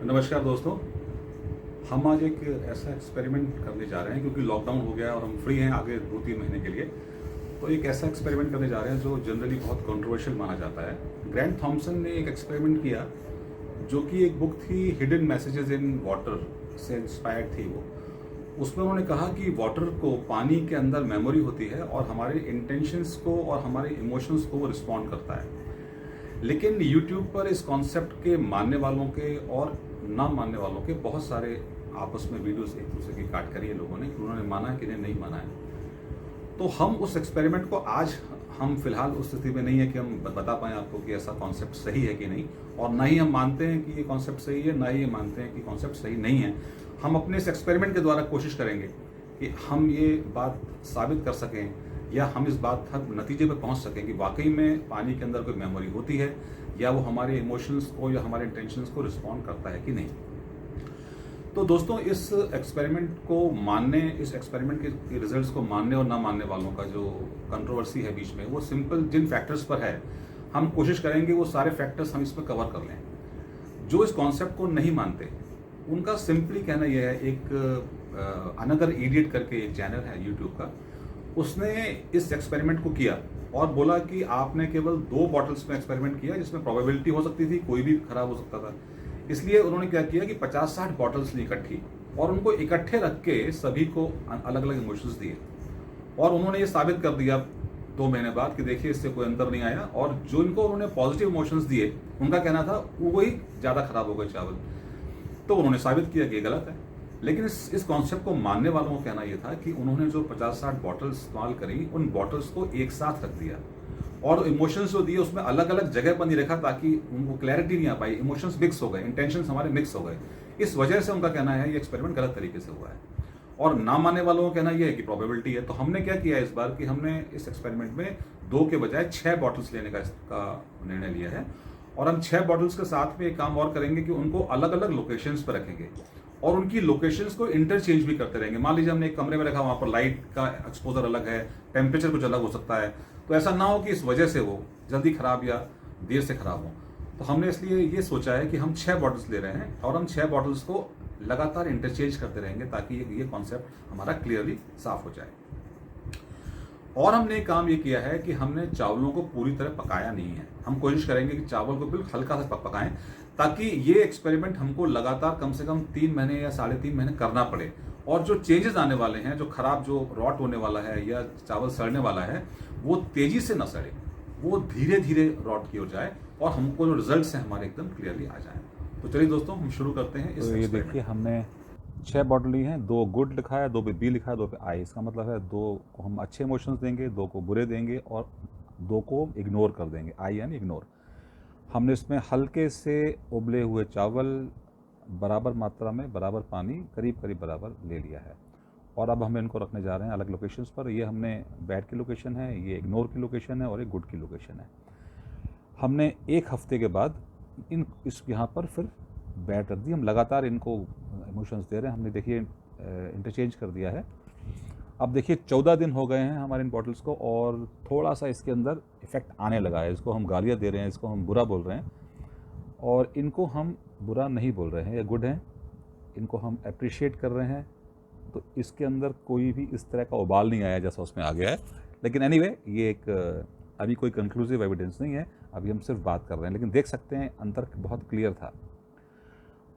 नमस्कार दोस्तों। हम आज एक ऐसा एक्सपेरिमेंट करने जा रहे हैं क्योंकि लॉकडाउन हो गया है और हम फ्री हैं आगे 2-3 महीने के लिए। तो एक ऐसा एक्सपेरिमेंट करने जा रहे हैं जो जनरली बहुत कंट्रोवर्शियल माना जाता है। ग्रैंट थॉमसन ने एक एक्सपेरिमेंट किया जो कि एक बुक थी हिडन मैसेजेस इन वाटर से इंस्पायर्ड थी वो। उसमें उन्होंने कहा कि वाटर को, पानी के अंदर मेमोरी होती है और हमारे इंटेंशंस को और हमारे इमोशंस को वो रिस्पॉन्ड करता है। लेकिन यूट्यूब पर इस कॉन्सेप्ट के मानने वालों के और ना मानने वालों के बहुत सारे आपस में वीडियोस एक दूसरे की काट करी है लोगों ने कि उन्होंने माना है कि नहीं माना है। तो हम उस एक्सपेरिमेंट को आज हम फिलहाल उस स्थिति में नहीं है कि हम बता पाएं आपको कि ऐसा कॉन्सेप्ट सही है कि नहीं, और ना ही हम मानते हैं कि ये कॉन्सेप्ट सही है, ना ही ये मानते हैं कि कॉन्सेप्ट सही नहीं है। हम अपने इस एक्सपेरिमेंट के द्वारा कोशिश करेंगे कि हम ये बात साबित कर सकें या हम इस बात तक नतीजे पर पहुंच सकें कि वाकई में पानी के अंदर कोई मेमोरी होती है या वो हमारे इमोशंस को या हमारे इंटेंशंस को रिस्पॉन्ड करता है कि नहीं। तो दोस्तों, इस एक्सपेरिमेंट को मानने, इस एक्सपेरिमेंट के रिजल्ट्स को मानने और ना मानने वालों का जो कंट्रोवर्सी है बीच में, वो सिंपल जिन फैक्टर्स पर है, हम कोशिश करेंगे वो सारे फैक्टर्स हम इसमें कवर कर लें। जो इस कॉन्सेप्ट को नहीं मानते उनका सिंपली कहना यह है, एक अनदर इडियट करके एक चैनल है यूट्यूब का, उसने इस एक्सपेरिमेंट को किया और बोला कि आपने केवल 2 बॉटल्स में एक्सपेरिमेंट किया जिसमें प्रोबेबिलिटी हो सकती थी, कोई भी खराब हो सकता था। इसलिए उन्होंने क्या किया कि 50-60 बॉटल्स ली इकट्ठी और उनको इकट्ठे रख के सभी को अलग अलग इमोशंस दिए और उन्होंने ये साबित कर दिया 2 महीने बाद कि देखिए इससे कोई अंतर नहीं आया, और जो इनको उन्होंने पॉजिटिव इमोशंस दिए उनका कहना था वही ज़्यादा खराब हो गए चावल। तो उन्होंने साबित किया कि ये गलत है। लेकिन इस कॉन्सेप्ट को मानने वालों का कहना यह था कि उन्होंने जो 50-60 बॉटल्स इस्तेमाल करी, उन बॉटल्स को एक साथ रख दिया और इमोशंस जो दिए उसमें अलग अलग जगह पर नहीं रखा ताकि उनको क्लैरिटी नहीं आ पाई, इमोशंस मिक्स हो गए, इंटेंशंस हमारे मिक्स हो गए। इस वजह से उनका कहना है ये एक्सपेरिमेंट गलत तरीके से हुआ है। और ना मानने वालों का कहना यह है कि प्रोबेबिलिटी है। तो हमने क्या किया इस बार कि हमने इस एक्सपेरिमेंट में 2 के बजाय 6 बॉटल्स लेने का निर्णय लिया है और हम 6 बॉटल्स के साथ में एक काम और करेंगे कि उनको अलग अलग लोकेशंस पर रखेंगे और उनकी लोकेशंस को इंटरचेंज भी करते रहेंगे। मान लीजिए हमने एक कमरे में रखा, वहां पर लाइट का एक्सपोजर अलग है, टेम्परेचर कुछ अलग हो सकता है, तो ऐसा ना हो कि इस वजह से वो जल्दी खराब या देर से खराब हो। तो हमने इसलिए ये सोचा है कि हम 6 बॉटल्स ले रहे हैं और हम 6 बॉटल्स को लगातार इंटरचेंज करते रहेंगे ताकि ये कॉन्सेप्ट हमारा क्लियरली साफ हो जाए। और हमने एक काम ये किया है कि हमने चावलों को पूरी तरह पकाया नहीं है। हम कोशिश करेंगे कि चावल को बिल्कुल हल्का सा पकाएं ताकि ये एक्सपेरिमेंट हमको लगातार कम से कम 3 महीने या 3.5 महीने करना पड़े और जो चेंजेस आने वाले हैं, जो खराब, जो रॉट होने वाला है या चावल सड़ने वाला है, वो तेजी से न सड़े, वो धीरे धीरे रॉट की हो जाए और हमको जो रिजल्ट्स हैं हमारे एकदम क्लियरली आ जाए। तो चलिए दोस्तों, हम शुरू करते हैं इस तो ये देखिए हमने 6 बॉटल ली हैं, 2 गुड लिखा है, 2 पे बी लिखा है, 2 पे आई। इसका मतलब है 2 को हम अच्छे इमोशंस देंगे, 2 को बुरे देंगे और 2 को इग्नोर कर देंगे, आई यानी इग्नोर। हमने इसमें हल्के से उबले हुए चावल, बराबर मात्रा में बराबर पानी, करीब करीब बराबर ले लिया है और अब हम इनको रखने जा रहे हैं अलग लोकेशंस पर। ये हमने बैड की लोकेशन है, ये इग्नोर की लोकेशन है और ये गुड की लोकेशन है। हमने 1 हफ्ते के बाद इस यहाँ पर फिर बैट रख दी। हम लगातार इनको इमोशंस दे रहे हैं। हमने देखिए इंटरचेंज कर दिया है। अब देखिए 14 दिन हो गए हैं हमारे इन बॉटल्स को और थोड़ा सा इसके अंदर इफेक्ट आने लगा है। इसको हम गालियाँ दे रहे हैं, इसको हम बुरा बोल रहे हैं और इनको हम बुरा नहीं बोल रहे हैं, ये गुड हैं, इनको हम अप्रिशिएट कर रहे हैं। तो इसके अंदर कोई भी इस तरह का उबाल नहीं आया जैसा उसमें आ गया है। लेकिन एनीवे ये एक अभी कोई कंक्लूसिव एविडेंस नहीं है, अभी हम सिर्फ बात कर रहे हैं, लेकिन देख सकते हैं अंतर बहुत क्लियर था।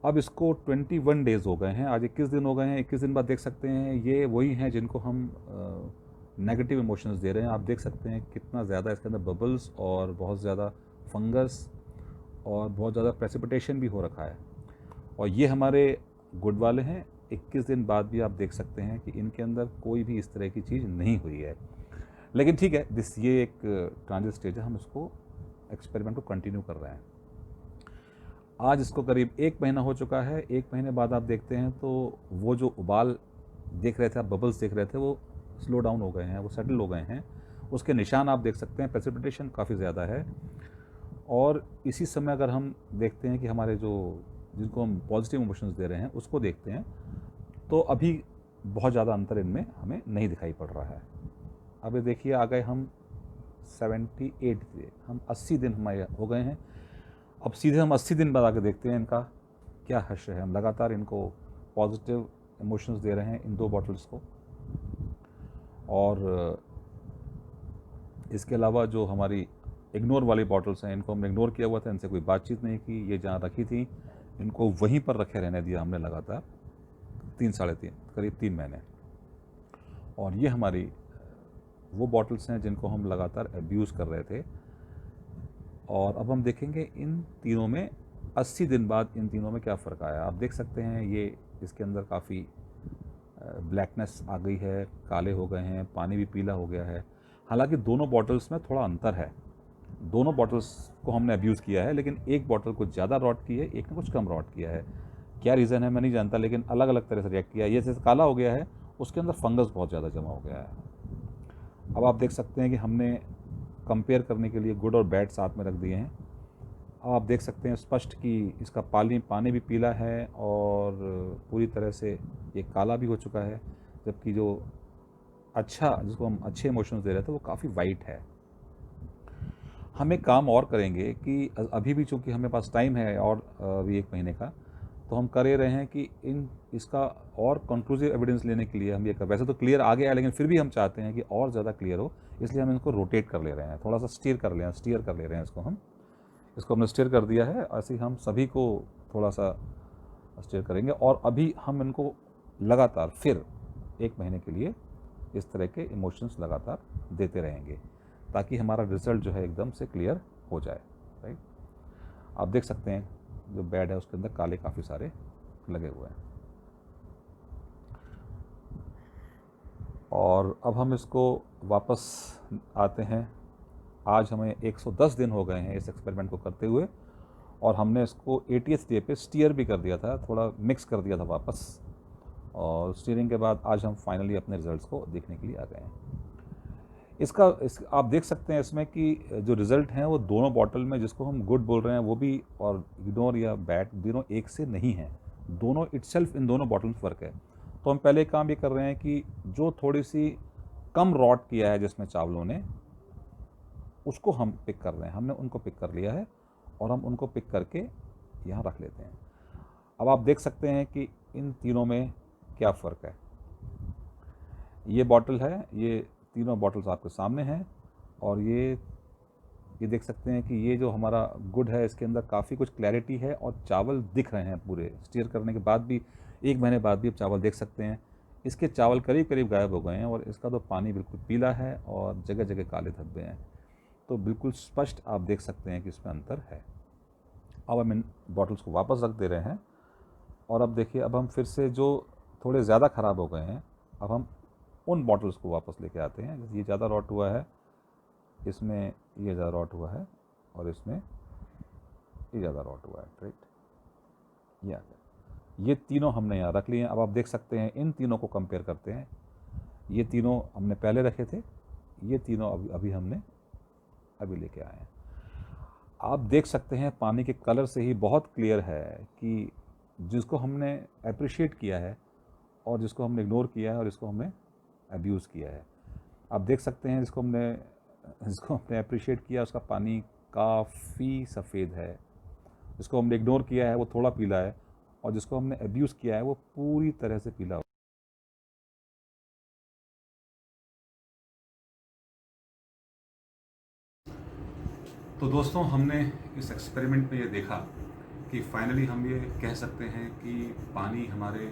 अब इसको 21 डेज़ हो गए हैं, आज 21 दिन हो गए हैं। 21 दिन बाद देख सकते हैं ये वही हैं जिनको हम नेगेटिव इमोशंस दे रहे हैं। आप देख सकते हैं कितना ज़्यादा इसके अंदर बबल्स और बहुत ज़्यादा फंगस और बहुत ज़्यादा प्रेसिपिटेशन भी हो रखा है। और ये हमारे गुड वाले हैं। 21 दिन बाद भी आप देख सकते हैं कि इनके अंदर कोई भी इस तरह की चीज़ नहीं हुई है। लेकिन ठीक है, ये एक ट्रांजिट स्टेज है, हम इसको एक्सपेरिमेंट को कंटिन्यू कर रहे हैं। आज इसको करीब 1 महीना हो चुका है। 1 महीने बाद आप देखते हैं तो वो जो उबाल देख रहे थे आप, बबल्स देख रहे थे, वो स्लो डाउन हो गए हैं, वो सेटल हो गए हैं। उसके निशान आप देख सकते हैं, प्रेसिपिटेशन काफ़ी ज़्यादा है। और इसी समय अगर हम देखते हैं कि हमारे जो जिनको हम पॉजिटिव इमोशंस दे रहे हैं उसको देखते हैं तो अभी बहुत ज़्यादा अंतर इनमें हमें नहीं दिखाई पड़ रहा है। अब ये देखिए आ गए हम 78 दिन, हम 80 दिन हमारे हो गए हैं। अब सीधे हम 80 दिन बाद आके देखते हैं इनका क्या हश्र है। हम लगातार इनको पॉजिटिव इमोशंस दे रहे हैं इन 2 बॉटल्स को। और इसके अलावा जो हमारी इग्नोर वाली बॉटल्स हैं, इनको हमने इग्नोर किया हुआ था, इनसे कोई बातचीत नहीं की। ये जहाँ रखी थी इनको वहीं पर रखे रहने दिया हमने लगातार 3 साढ़े 3 करीब 3 महीने। और ये हमारी वो बॉटल्स हैं जिनको हम लगातार अब्यूज़ कर रहे थे। और अब हम देखेंगे इन तीनों में 80 दिन बाद इन तीनों में क्या फ़र्क आया। आप देख सकते हैं ये इसके अंदर काफ़ी ब्लैकनेस आ गई है, काले हो गए हैं, पानी भी पीला हो गया है। हालांकि दोनों बॉटल्स में थोड़ा अंतर है। दोनों बॉटल्स को हमने अब्यूज़ किया है, लेकिन एक बॉटल को ज़्यादा रॉट की है, एक ने कुछ कम रॉट किया है। क्या रीज़न है मैं नहीं जानता, लेकिन अलग अलग तरह से रिएक्ट किया है। ये जैसे काला हो गया है, उसके अंदर फंगस बहुत ज़्यादा जमा हो गया है। अब आप देख सकते हैं कि हमने कंपेयर करने के लिए गुड और बैड साथ में रख दिए हैं। अब आप देख सकते हैं स्पष्ट कि इसका पानी भी पीला है और पूरी तरह से ये काला भी हो चुका है, जबकि जो जिसको हम अच्छे इमोशंस दे रहे थे वो काफ़ी वाइट है। हम एक काम और करेंगे कि अभी भी चूँकि हमें पास टाइम है और अभी 1 महीने का, तो हम कर ये रहे हैं कि इसका और कंक्लूसिव एविडेंस लेने के लिए हम ये वैसे तो क्लियर आ गया है, लेकिन फिर भी हम चाहते हैं कि और ज़्यादा क्लियर हो, इसलिए हम इसको रोटेट कर ले रहे हैं, थोड़ा सा स्टीयर कर ले रहे हैं इसको हमने स्टीयर कर दिया है। ऐसे ही हम सभी को थोड़ा सा स्टीयर करेंगे और अभी हम इनको लगातार फिर 1 महीने के लिए इस तरह के इमोशंस लगातार देते रहेंगे, ताकि हमारा रिजल्ट जो है एकदम से क्लियर हो जाए। राइट, आप देख सकते हैं जो बैड है उसके अंदर काले काफ़ी सारे लगे हुए हैं। और अब हम इसको वापस आते हैं। आज हमें 110 दिन हो गए हैं इस एक्सपेरिमेंट को करते हुए, और हमने इसको 80th डे पे स्टीयर भी कर दिया था, थोड़ा मिक्स कर दिया था वापस। और स्टीयरिंग के बाद आज हम फाइनली अपने रिजल्ट्स को देखने के लिए आ गए हैं। आप देख सकते हैं इसमें कि जो रिज़ल्ट हैं वो दोनों बॉटल में, जिसको हम गुड बोल रहे हैं वो भी और इग्नोर या बैड, दोनों एक से नहीं हैं। दोनों इटसेल्फ इन दोनों बॉटल में फ़र्क है। तो हम पहले काम ये कर रहे हैं कि जो थोड़ी सी कम रॉट किया है जिसमें चावलों ने, उसको हम पिक कर रहे हैं। हमने उनको पिक कर लिया है और हम उनको पिक करके यहाँ रख लेते हैं। अब आप देख सकते हैं कि इन तीनों में क्या फ़र्क है। ये बॉटल है, ये तीनों बॉटल्स आपके सामने हैं, और ये देख सकते हैं कि ये जो हमारा गुड है इसके अंदर काफ़ी कुछ क्लैरिटी है और चावल दिख रहे हैं पूरे। स्टीयर करने के बाद भी 1 महीने बाद भी आप चावल देख सकते हैं। इसके चावल करीब करीब गायब हो गए हैं और इसका तो पानी बिल्कुल पीला है और जगह जगह काले धब्बे हैं। तो बिल्कुल स्पष्ट आप देख सकते हैं कि इसमें अंतर है। अब हम इन बॉटल्स को वापस रख दे रहे हैं, और अब देखिए, अब हम फिर से जो थोड़े ज़्यादा ख़राब हो गए हैं, अब हम उन बॉटल्स को वापस लेके आते हैं। जैसे ये ज़्यादा रॉट हुआ है, इसमें ये ज़्यादा रॉट हुआ है, और इसमें ये ज़्यादा रॉट हुआ है। राइट, ये आ गया। ये तीनों हमने यहाँ रख लिए हैं। अब आप देख सकते हैं, इन तीनों को कंपेयर करते हैं। ये तीनों हमने पहले रखे थे, ये तीनों अभी हमने लेके आए हैं। आप देख सकते हैं पानी के कलर से ही बहुत क्लियर है कि जिसको हमने अप्रिशिएट किया है और जिसको हमने इग्नोर किया है और जिसको हमने अब्यूज़ किया है। आप देख सकते हैं जिसको हमने अप्रिशिएट किया उसका पानी काफ़ी सफ़ेद है, जिसको हमने इग्नोर किया है वो थोड़ा पीला है, और जिसको हमने अब्यूज़ किया है वो पूरी तरह से पीला। तो दोस्तों, हमने इस एक्सपेरिमेंट में ये देखा कि फाइनली हम ये कह सकते हैं कि पानी हमारे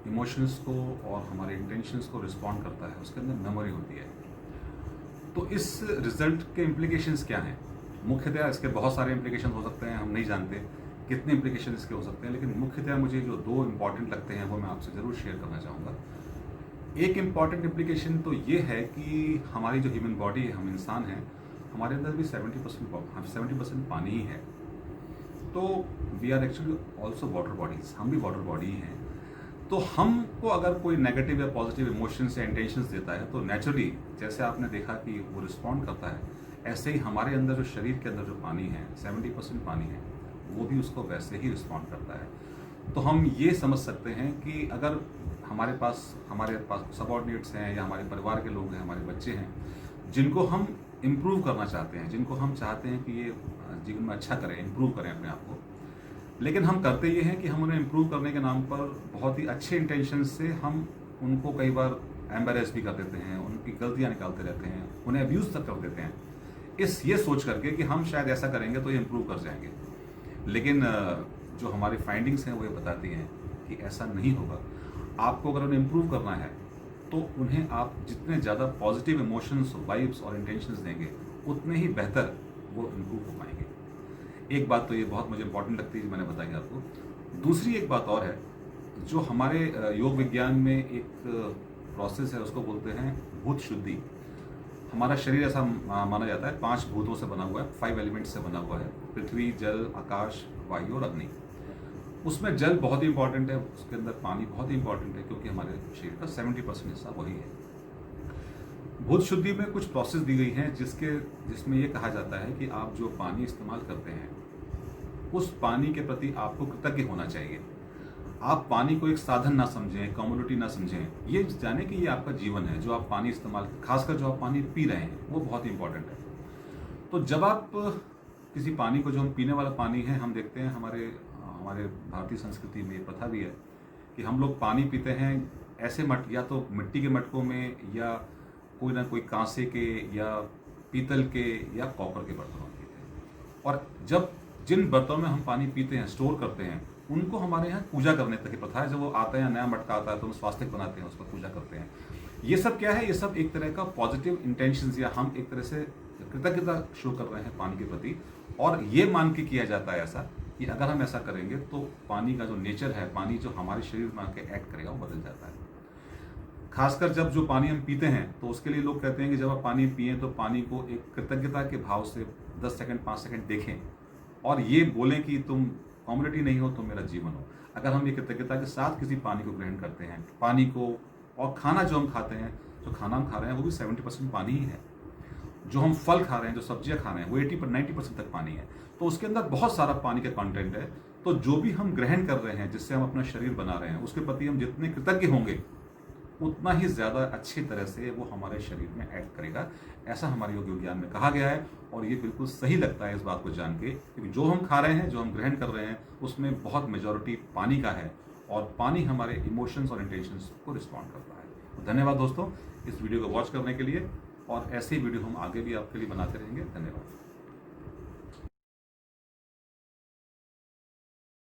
इमोशंस को और हमारे इंटेंशंस को रिस्पॉन्ड करता है, उसके अंदर मेमोरी होती है। तो इस रिजल्ट के इम्प्लीकेशंस क्या हैं? मुख्यतः इसके बहुत सारे इम्प्लीकेशन हो सकते हैं, हम नहीं जानते कितने इम्प्लीकेशन इसके हो सकते हैं, लेकिन मुख्यतः मुझे जो 2 इम्पॉर्टेंट लगते हैं वो मैं आपसे ज़रूर शेयर करना चाहूँगा। एक इम्पॉर्टेंट इम्प्लीकेशन तो ये है कि हमारी जो ह्यूमन बॉडी है, हम इंसान हैं, हमारे अंदर भी 70% पानी ही है। तो we are actually also water bodies, हम भी वाटर बॉडी ही हैं। तो हमको अगर कोई नेगेटिव या पॉजिटिव इमोशंस या इंटेंशंस देता है, तो नेचुरली जैसे आपने देखा कि वो रिस्पॉन्ड करता है, ऐसे ही हमारे अंदर जो शरीर के अंदर जो पानी है, 70% पानी है, वो भी उसको वैसे ही रिस्पॉन्ड करता है। तो हम ये समझ सकते हैं कि अगर हमारे पास सबऑर्डिनेट्स हैं या हमारे परिवार के लोग हैं, हमारे बच्चे हैं, जिनको हम इम्प्रूव करना चाहते हैं, जिनको हम चाहते हैं कि ये जीवन में अच्छा करें, इम्प्रूव करें अपने आप को, लेकिन हम करते ये हैं कि हम उन्हें इम्प्रूव करने के नाम पर बहुत ही अच्छे इंटेंशन से हम उनको कई बार एम्बेरेस भी कर देते हैं, उनकी गलतियां निकालते रहते हैं, उन्हें अब्यूज़ तक कर देते हैं, ये सोच करके कि हम शायद ऐसा करेंगे तो ये इम्प्रूव कर जाएंगे। लेकिन जो हमारी फाइंडिंग्स हैं वो ये बताती हैं कि ऐसा नहीं होगा। आपको अगर उन्हें इम्प्रूव करना है तो उन्हें आप जितने ज़्यादा पॉजिटिव इमोशंस, वाइब्स और इंटेंशंस देंगे उतने ही बेहतर वो इम्प्रूव हो पाएंगे। एक बात तो ये बहुत मुझे इंपॉर्टेंट लगती है जो मैंने बताई आपको। दूसरी एक बात और है, जो हमारे योग विज्ञान में एक प्रोसेस है उसको बोलते हैं भूत शुद्धि। हमारा शरीर ऐसा माना जाता है 5 भूतों से बना हुआ है, 5 एलिमेंट्स से बना हुआ है, पृथ्वी, जल, आकाश, वायु और अग्नि। उसमें जल बहुत ही इंपॉर्टेंट है, उसके अंदर पानी बहुत ही इंपॉर्टेंट है, क्योंकि हमारे शरीर का 70% हिस्सा वही है। भूत शुद्धि में कुछ प्रोसेस दी गई हैं जिसमें ये कहा जाता है कि आप जो पानी इस्तेमाल करते हैं उस पानी के प्रति आपको कृतज्ञ होना चाहिए। आप पानी को एक साधन ना समझें, कम्युनिटी ना समझें, ये जाने कि ये आपका जीवन है। जो आप पानी इस्तेमाल, खासकर जो आप पानी पी रहे हैं, वो बहुत ही इंपॉर्टेंट है। तो जब आप किसी पानी को, जो हम पीने वाला पानी है, हम देखते हैं हमारे भारतीय संस्कृति में ये प्रथा भी है कि हम लोग पानी पीते हैं ऐसे या तो मिट्टी के मटकों में, या कोई ना कोई कांसे के या पीतल के या कॉपर के बर्तनों में पीते हैं। और जब जिन बर्तनों में हम पानी पीते हैं, स्टोर करते हैं, उनको हमारे यहाँ पूजा करने तक की प्रथा है। जब वो आता है या नया मटका आता है तो हम स्वास्तिक बनाते हैं, उसका पूजा करते हैं। ये सब क्या है? ये सब एक तरह का पॉजिटिव इंटेंशंस, या हम एक तरह से कृतज्ञता शो कर रहे हैं पानी के प्रति। और ये मान के किया जाता है ऐसा कि अगर हम ऐसा करेंगे तो पानी का जो नेचर है, पानी जो हमारे शरीर में आके एक्ट करेगा, वो बदल जाता है। खासकर जब जो पानी हम पीते हैं तो उसके लिए लोग कहते हैं कि जब आप पानी पिए तो पानी को एक कृतज्ञता के भाव से 10 सेकंड 5 सेकंड देखें और ये बोलें कि तुम कम्युनिटी नहीं हो, तुम मेरा जीवन हो। अगर हम ये कृतज्ञता के साथ किसी पानी को ग्रहण करते हैं, पानी को, और खाना जो हम खाते हैं, जो खाना हम खा रहे हैं वो भी 70% पानी ही है। जो हम फल खा रहे हैं, जो सब्जियां खा रहे हैं, वो 80-90% तक पानी है। तो उसके अंदर बहुत सारा पानी का कंटेंट है। तो जो भी हम ग्रहण कर रहे हैं, जिससे हम अपना शरीर बना रहे हैं, उसके प्रति हम जितने कृतज्ञ होंगे उतना ही ज़्यादा अच्छी तरह से वो हमारे शरीर में एक्ट करेगा। ऐसा हमारे योग विज्ञान में कहा गया है और ये बिल्कुल सही लगता है इस बात को जान के, क्योंकि जो हम खा रहे हैं, जो हम ग्रहण कर रहे हैं, उसमें बहुत मेजॉरिटी पानी का है और पानी हमारे इमोशंस और इंटेंशंस को रिस्पॉन्ड करता है। तो धन्यवाद दोस्तों इस वीडियो को वॉच करने के लिए, और ऐसे ही वीडियो हम आगे भी आपके लिए बनाते रहेंगे। धन्यवाद।